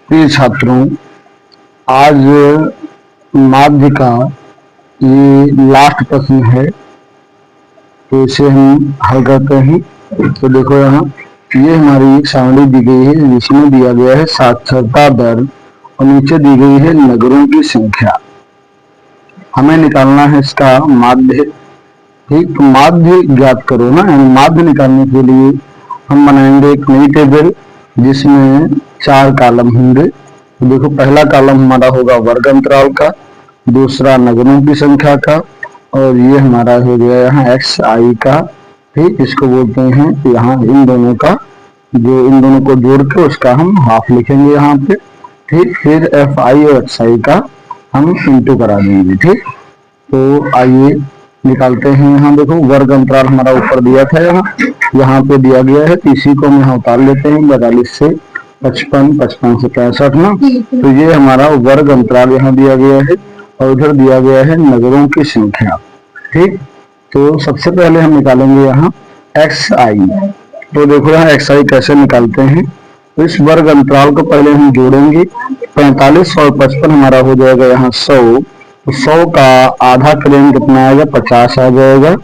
प्रिय छात्रों, आज माध्य का ये लास्ट प्रश्न है, तो इसे हम हल करते हैं। तो देखो यहाँ ये हमारी एक सारणी दी गई है जिसमें दिया गया है साक्षरता दर और नीचे दी गई है नगरों की संख्या। हमें निकालना है इसका माध्य। ठीक, तो माध्य ज्ञात करो ना। माध्य निकालने के लिए हम बनाएंगे एक नई टेबल जिसमें 4 कॉलम होंगे। तो देखो पहला कॉलम हमारा होगा वर्ग अंतराल का, दूसरा नगरों की संख्या का, और ये हमारा हो गया यहाँ एक्स आई का। ठीक, इसको बोलते हैं यहाँ इन दोनों का, जो इन दोनों को जोड़ के उसका हम हाफ लिखेंगे यहाँ पे। ठीक, फिर एफ आई और एक्स आई का हम इंटू करा देंगे। ठीक, तो आइए निकालते हैं। यहाँ देखो वर्ग अंतराल हमारा ऊपर दिया था, यहाँ पे दिया गया है, तो इसी को हम यहाँ उतार लेते हैं। 42 से 55, 55 से 65 ना। तो ये हमारा वर्ग अंतराल यहाँ दिया गया है और उधर दिया गया है नगरों की संख्या। ठीक, तो सबसे पहले हम निकालेंगे यहाँ एक्स आई। तो देखो यहाँ एक्स आई कैसे निकालते हैं। तो इस वर्ग अंतराल को पहले हम जोड़ेंगे। 45 और 55 हमारा हो जाएगा यहाँ 100। तो 100 का आधा करेंगे कितना आएगा, 50 आ जाएगा।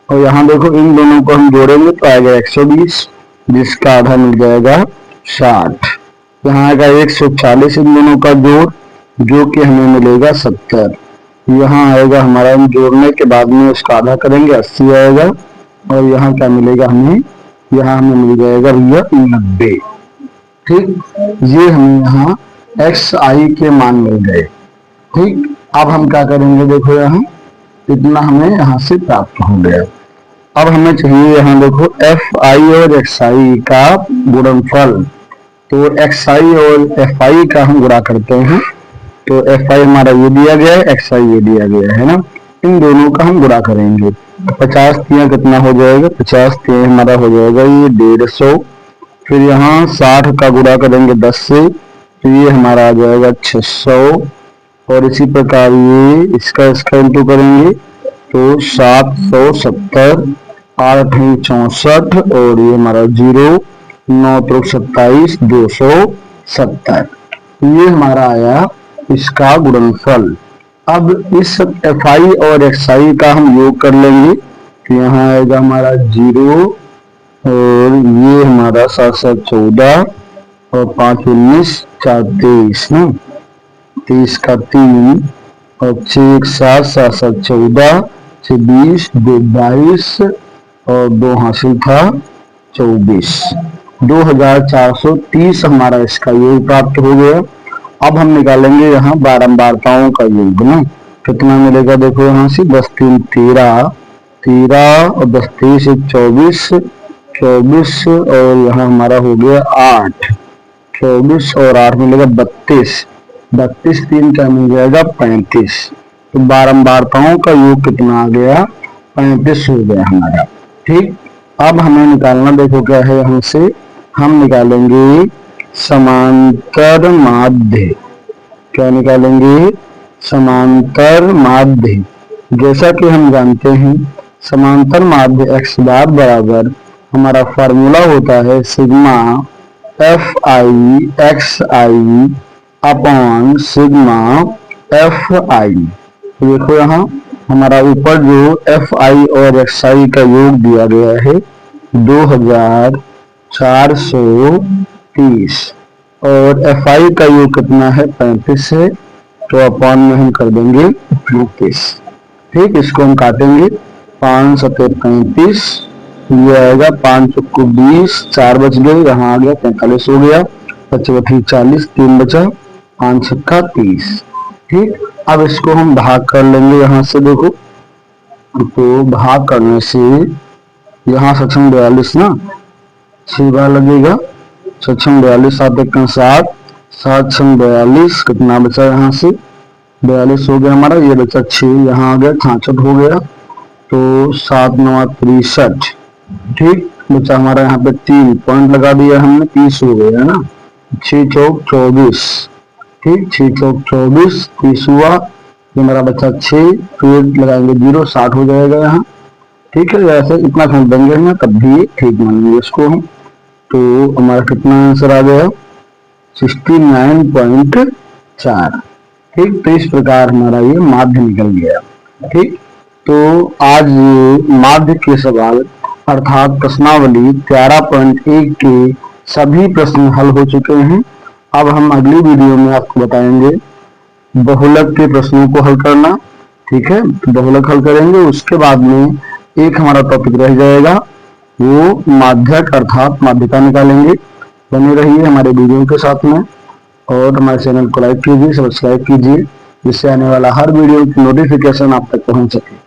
और यहाँ देखो इन दोनों को हम जोड़ेंगे तो आएगा 120, जिसका आधा मिल जाएगा 60। यहाँ आएगा 140 इन दोनों का जोड़, जो कि हमें मिलेगा 70। यहाँ आएगा हमारा जोड़ने के बाद में उसका आधा करेंगे 80 आएगा। और यहाँ क्या मिलेगा हमें, यहाँ हमें मिल जाएगा भैया 90। ठीक, ये हमें यहाँ एक्स आई के मान मिल गए। ठीक, अब हम क्या करेंगे, देखो यहाँ इतना हमें यहाँ से प्राप्त हो गया। अब हमें चाहिए यहाँ देखो एफ आई और एक्स आई का गुणनफल। तो एक्स आई और एफ आई का हम गुणा करते हैं। तो एफ आई हमारा ये दिया गया है, एक्स आई ये दिया गया है ना। इन दोनों का हम गुणा करेंगे। 50 तिया कितना हो जाएगा, 50 तिया हमारा हो जाएगा ये 150। फिर यहाँ 60 का गुणा करेंगे 10 से, तो ये हमारा आ जाएगा 600। और इसी प्रकार ये इसका इंटू करेंगे तो 770, 8 64, और ये हमारा 0, 9 27, 270। ये हमारा आया इसका गुणनफल। अब इस एफ आई और एक्स आई का हम योग कर लेंगे। तो यहाँ आएगा हमारा 0, और ये हमारा 7 7 14, और 5 19, 4 23 ना, 23 का 3, और 6 1 7, 7 7 14, 6 20, 2 22, और 2 हासिल था 24। 2430 हमारा इसका योग प्राप्त हो गया। अब हम निकालेंगे यहाँ बारंबारताओं का योग ना। कितना मिलेगा, देखो यहाँ से 10 3 13, 13, और 10 23 24, 24, और यहाँ हमारा हो गया 8, 24 और 8 मिलेगा 32, 32 3 क्या मिल जाएगा 35। तो बारंबारताओं का योग कितना आ गया, 35 हो गया हमारा। ठीक, अब हमें निकालना देखो क्या है, यहाँ से हम निकालेंगे समांतर माध्य। क्या निकालेंगे, समांतर माध्य। जैसा कि हम जानते हैं समांतर माध्य एक्स बार बराबर हमारा फार्मूला होता है sigma F I x I upon sigma F I. देखो यहाँ हमारा ऊपर जो एफ आई और एक्स आई का योग दिया गया है 2430, और एफ आई का योग कितना है 35 है। तो अपॉन में हम कर देंगे 35। ठीक, इसको हम काटेंगे, 5 7 35, ये आएगा 5 चौको 20, 4 बच गए, यहाँ आ गया 45 हो गया, 55 40, 3 बचा, 5 छक्का 30। ठीक, अब इसको हम भाग कर लेंगे यहाँ से। देखो तो भाग करने से यहाँ 42 ना, 6 बार लगेगा, 42, 7 1 7, 7 6 42, कितना बचा यहाँ से 42 हो गया हमारा, ये बचा 6, यहाँ आ गया 66 हो गया। तो 7 9 63। ठीक, बचा हमारा यहाँ पे 3 पॉइंट लगा दिया हमने, 30 हो गया है ना। 6 चौक 24। ठीक, 6 चौक 24, 30 हुआ, ये हमारा बचा 6, फिर लगाएंगे 0, 60 हो जाएगा यहाँ। ठीक है, ऐसे इतना छोड़ देंगे ना, तब भी ठीक मानेंगे इसको हम। तो हमारा कितना आंसर आ गया, 69.4। ठीक, तो इस प्रकार हमारा ये माध्य निकल गया। ठीक, तो आज ये माध्य के सवाल अर्थात प्रश्नावली 13.1 के सभी प्रश्न हल हो चुके हैं। अब हम अगली वीडियो में आपको बताएंगे बहुलक के प्रश्नों को हल करना। ठीक है, तो बहुलक हल करेंगे, उसके बाद में एक हमारा टॉपिक रह जाएगा, वो माध्यक अर्थात माध्यिका निकालेंगे। बने रहिए हमारे वीडियो के साथ में और हमारे चैनल को लाइक कीजिए, सब्सक्राइब कीजिए, जिससे आने वाला हर वीडियो की नोटिफिकेशन आप तक पहुंच सके।